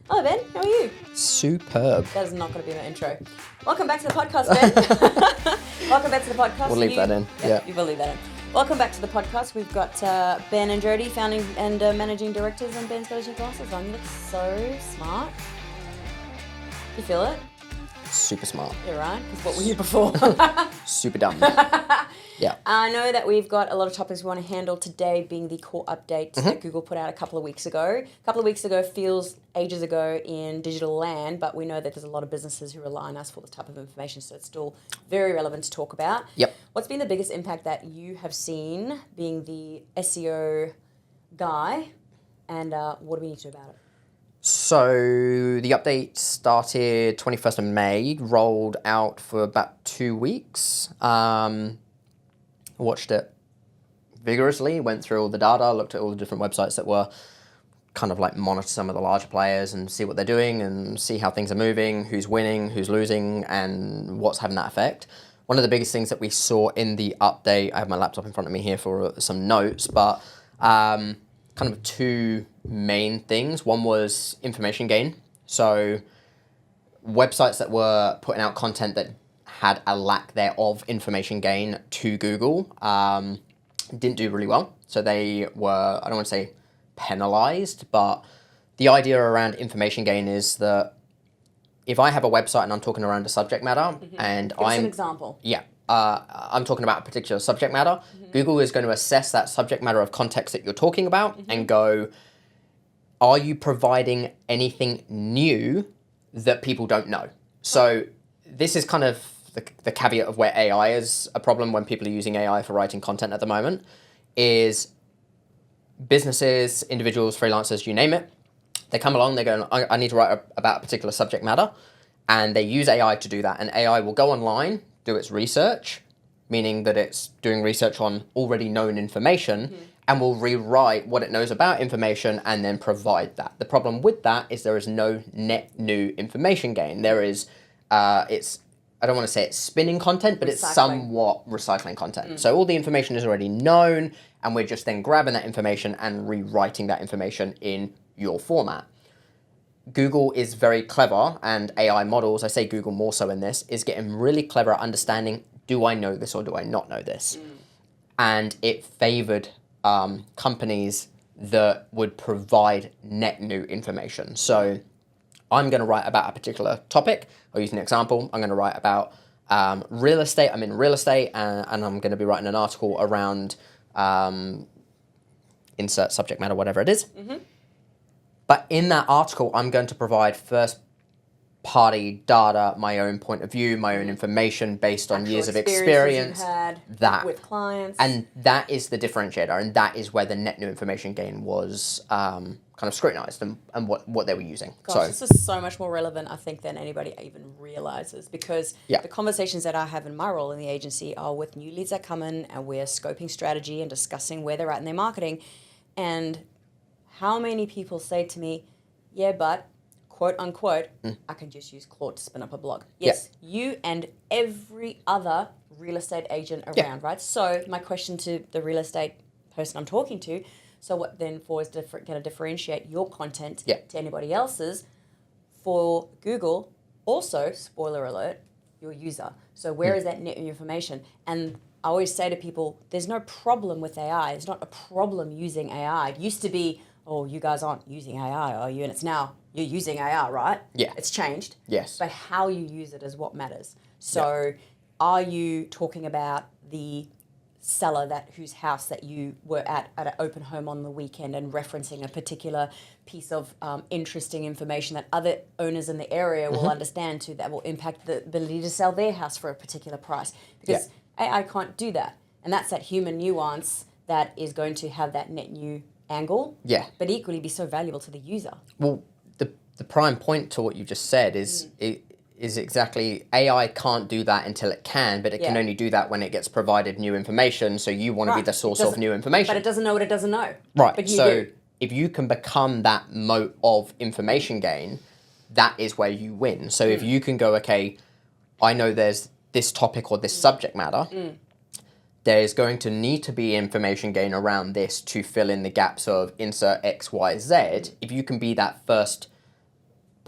Hello, Ben. How are you? Superb. That is not going to be my intro. Welcome back to the podcast, Ben. Welcome back to the podcast. We'll leave that in. Yeah. You will leave that in. Welcome back to the podcast. We've got Ben and Jodi, founding and managing directors, and Ben's got his glasses on. You look so smart. You feel it? Super smart. You're right. Because what were you before? Super dumb. Yeah. I know that we've got a lot of topics we want to handle today, being the core update that Google put out a couple of weeks ago. A couple of weeks ago feels ages ago in digital land, but we know that there's a lot of businesses who rely on us for this type of information, so it's still very relevant to talk about. Yep. What's been the biggest impact that you have seen being the SEO guy, and what do we need to do about it? So the update started 21st of May, rolled out for about 2 weeks. Watched it vigorously, went through all the data, looked at all the different websites that were kind of like monitor some of the larger players and see what they're doing and see how things are moving, who's winning, who's losing, and what's having that effect. One of the biggest things that we saw in the update, I have my laptop in front of me here for some notes, but kind of two main things. One was information gain. So websites that were putting out content that had a lack thereof information gain to Google didn't do really well. So they were, I don't want to say penalized, but the idea around information gain is that if I have a website and I'm talking around a subject matter and Give us an example. Yeah. I'm talking about a particular subject matter, Google is going to assess that subject matter of context that you're talking about and go, are you providing anything new that people don't know? So this is kind of the caveat of where AI is a problem when people are using AI for writing content at the moment, is businesses, individuals, freelancers, you name it, they come along, they go, I need to write about a particular subject matter, and they use AI to do that. And AI will go online, do its research, meaning that it's doing research on already known information, and will rewrite what it knows about information and then provide that. The problem with that is there is no net new information gain. There is, I don't want to say it's spinning content, but it's somewhat recycling content. So all the information is already known, and we're just then grabbing that information and rewriting that information in your format. Google is very clever, and AI models, I say Google more so in this, is getting really clever at understanding, do I know this or do I not know this? And it favored companies that would provide net new information. So I'm going to write about a particular topic. I'll use an example. I'm going to write about real estate. I'm in real estate, and I'm going to be writing an article around insert subject matter, whatever it is. But in that article, I'm going to provide first-party data, my own point of view, my own information based on years of experience. You've had that with clients. And that is the differentiator, and that is where the net new information gain was kind of scrutinized and what they were using. Gosh, this is so much more relevant, I think, than anybody even realizes, because the conversations that I have in my role in the agency are with new leads that come in, and we're scoping strategy and discussing where they're at in their marketing. And how many people say to me, yeah, but, quote unquote, I can just use Claude to spin up a blog. Yes, you and every other real estate agent around, right? So my question to the real estate person I'm talking to, so what then for is going to differentiate your content to anybody else's? For Google, also, spoiler alert, your user. So where is that net new information? And I always say to people, there's no problem with AI. It's not a problem using AI. It used to be, oh, you guys aren't using AI, are you? And it's now, you're using AI, right? Yeah. It's changed. Yes. But how you use it is what matters. So are you talking about the seller whose house that you were at an open home on the weekend and referencing a particular piece of interesting information that other owners in the area will understand too, that will impact the ability to sell their house for a particular price? Because AI can't do that. And that's that human nuance that is going to have that net new angle, but equally be so valuable to the user. Well, the prime point to what you just said is is exactly AI can't do that until it can, but it can only do that when it gets provided new information. So you want to be the source of new information. But it doesn't know what it doesn't know. Right. But so if you can become that moat of information gain, that is where you win. So if you can go, okay, I know there's this topic or this subject matter, there's going to need to be information gain around this to fill in the gaps of insert X, Y, Z. If you can be that first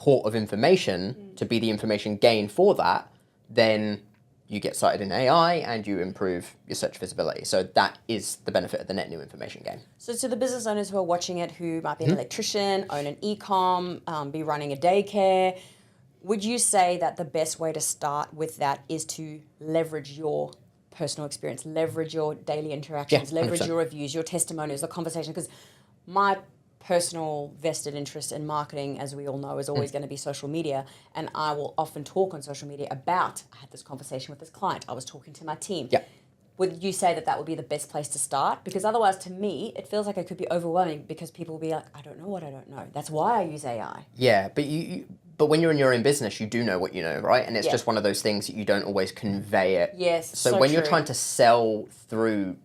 port of information to be the information gain for that, then you get cited in AI and you improve your search visibility. So that is the benefit of the net new information game. So to the business owners who are watching it, who might be an electrician, own an e-com, be running a daycare, would you say that the best way to start with that is to leverage your personal experience, leverage your daily interactions, leverage your reviews, your testimonials, the conversation? Because my personal vested interest in marketing, as we all know, is always going to be social media. And I will often talk on social media about, I had this conversation with this client, I was talking to my team. Yeah. Would you say that that would be the best place to start? Because otherwise, to me, it feels like it could be overwhelming because people will be like, I don't know what I don't know. That's why I use AI. Yeah, but when you're in your own business, you do know what you know, right? And it's just one of those things that you don't always convey it. Yes, So when you're trying to sell through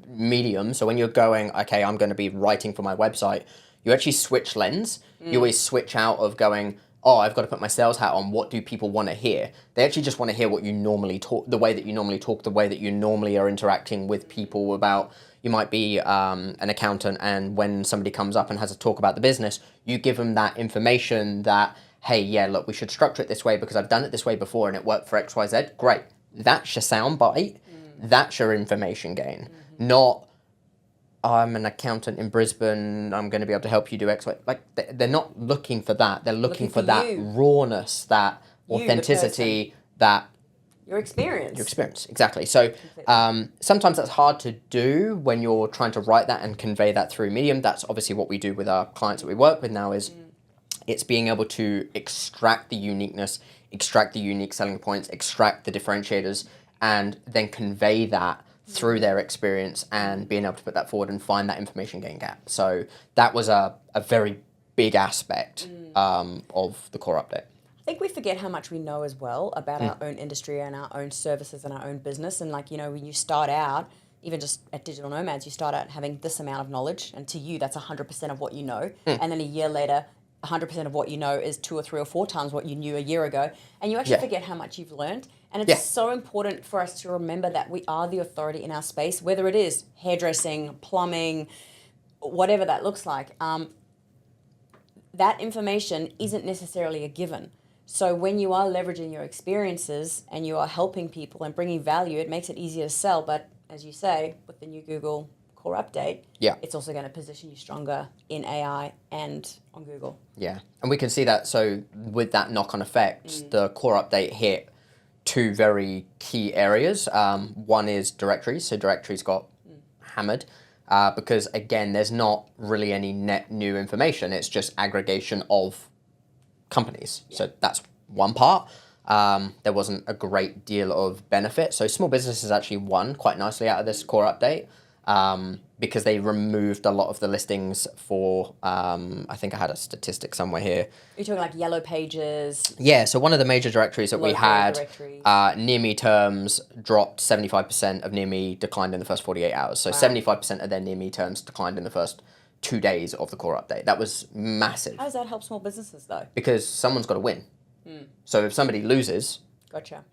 medium, so when you're going, okay, I'm going to be writing for my website, you actually switch lens. You always switch out of going, oh, I've got to put my sales hat on. What do people want to hear? They actually just want to hear what you normally talk, the way that you normally talk, the way that you normally are interacting with people about. You might be an accountant, and when somebody comes up and has a talk about the business, you give them that information that, hey, yeah, look, we should structure it this way because I've done it this way before and it worked for XYZ. Great. That's your sound bite. That's your information gain. Not, I'm an accountant in Brisbane, I'm going to be able to help you do X, Y. Like, they're not looking for that. They're looking for that rawness, that authenticity, that... Your experience. Your experience, exactly. So sometimes that's hard to do when you're trying to write that and convey that through medium. That's obviously what we do with our clients that we work with now is it's being able to extract the uniqueness, extract the unique selling points, extract the differentiators, and then convey that through their experience and being able to put that forward and find that information gain gap. So that was a very big aspect of the core update. I think we forget how much we know as well about our own industry and our own services and our own business. And like, you know, when you start out, even just at Digital Nomads, you start out having this amount of knowledge. And to you, that's 100% of what you know. And then a year later, 100% of what you know is 2 or 3 or 4 times what you knew a year ago. And you actually forget how much you've learned. And it's so important for us to remember that we are the authority in our space, whether it is hairdressing, plumbing, whatever that looks like. That information isn't necessarily a given. So when you are leveraging your experiences and you are helping people and bringing value, it makes it easier to sell. But as you say, with the new Google core update, it's also going to position you stronger in AI and on Google. Yeah, and we can see that. So with that knock-on effect, the core update hit 2 very key areas. One is directories. So directories got hammered because, again, there's not really any net new information. It's just aggregation of companies. So that's one part. There wasn't a great deal of benefit. So small businesses actually won quite nicely out of this core update because they removed a lot of the listings for, I think I had a statistic somewhere here. You're talking like yellow pages? Yeah, so one of the major directories that we had, near me terms dropped 75% of near me declined in the first 48 hours. So 75% of their near me terms declined in the first 2 days of the core update. That was massive. How does that help small businesses though? Because someone's got to win. So if somebody loses,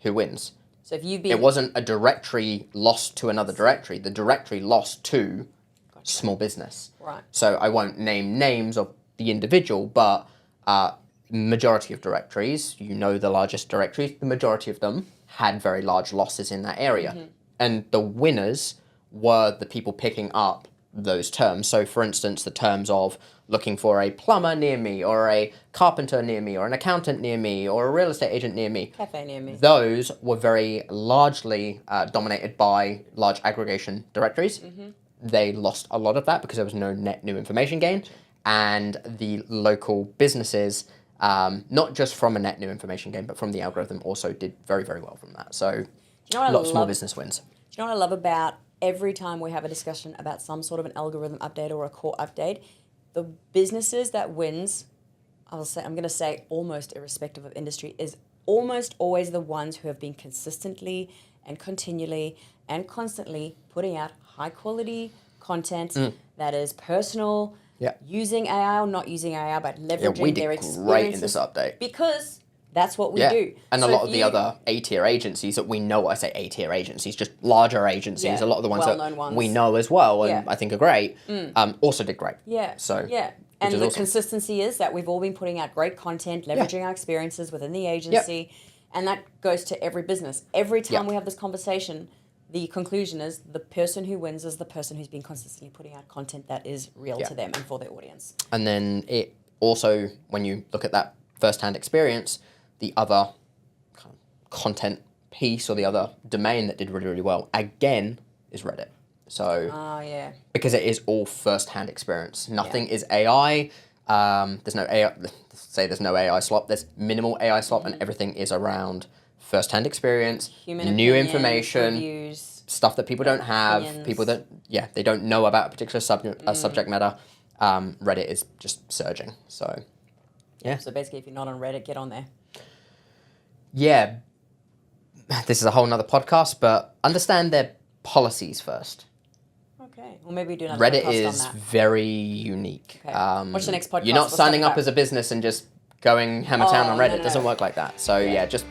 who wins? So if it wasn't a directory lost to another directory. The directory lost to small business. Right. So I won't name names of the individual, but majority of directories, you know, the largest directories, the majority of them had very large losses in that area. And the winners were the people picking up those terms. So for instance, the terms of looking for a plumber near me, or a carpenter near me, or an accountant near me, or a real estate agent near me. Cafe near me. Those were very largely dominated by large aggregation directories. They lost a lot of that because there was no net new information gain. And the local businesses, not just from a net new information gain, but from the algorithm also did very, very well from that. So a lot of small business wins. Do you know what I love about every time we have a discussion about some sort of an algorithm update or a core update, the businesses that wins, I'm going to say almost irrespective of industry, is almost always the ones who have been consistently and continually and constantly putting out high quality content that is personal, using AI or not using AI, but leveraging their experiences. Great in this update. Because that's what we do. And so a lot of the other A-tier agencies that we know, I say A-tier agencies, just larger agencies, a lot of the ones that we know as well and I think are great, also did great. Yeah. So And the awesome. consistency is that we've all been putting out great content, leveraging our experiences within the agency, and that goes to every business. Every time we have this conversation, the conclusion is the person who wins is the person who's been consistently putting out content that is real to them and for their audience. And then it also, when you look at that first-hand experience, the other kind of content piece or the other domain that did really, really well, again, is Reddit. So, because it is all first-hand experience. Nothing is AI. There's no AI. There's no AI slop. There's minimal AI slop, and everything is around first-hand experience, Human new opinion, information, reviews, stuff that people don't have, opinions. people that they don't know about a particular subject matter. Reddit is just surging. So, So basically, if you're not on Reddit, get on there. Yeah, this is a whole nother podcast, but understand their policies first. Okay, well maybe do another Reddit podcast is on that. very unique. Okay. What's the next podcast? You're not We'll signing talk up about- as a business and just going hammer town on Reddit. It doesn't work like that. So just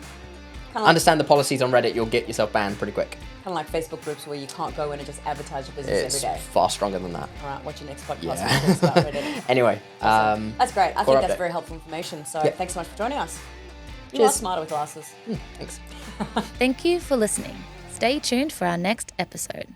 understand the policies on Reddit. You'll get yourself banned pretty quick. Kind of like Facebook groups where you can't go in and just advertise your business every day. It's far stronger than that. All right, what's your next podcast? Yeah. We'll talk about Reddit. Anyway, That's great. I think update. that's very helpful information. So thanks so much for joining us. You Cheers. are smarter with glasses. Thanks. Thank you for listening. Stay tuned for our next episode.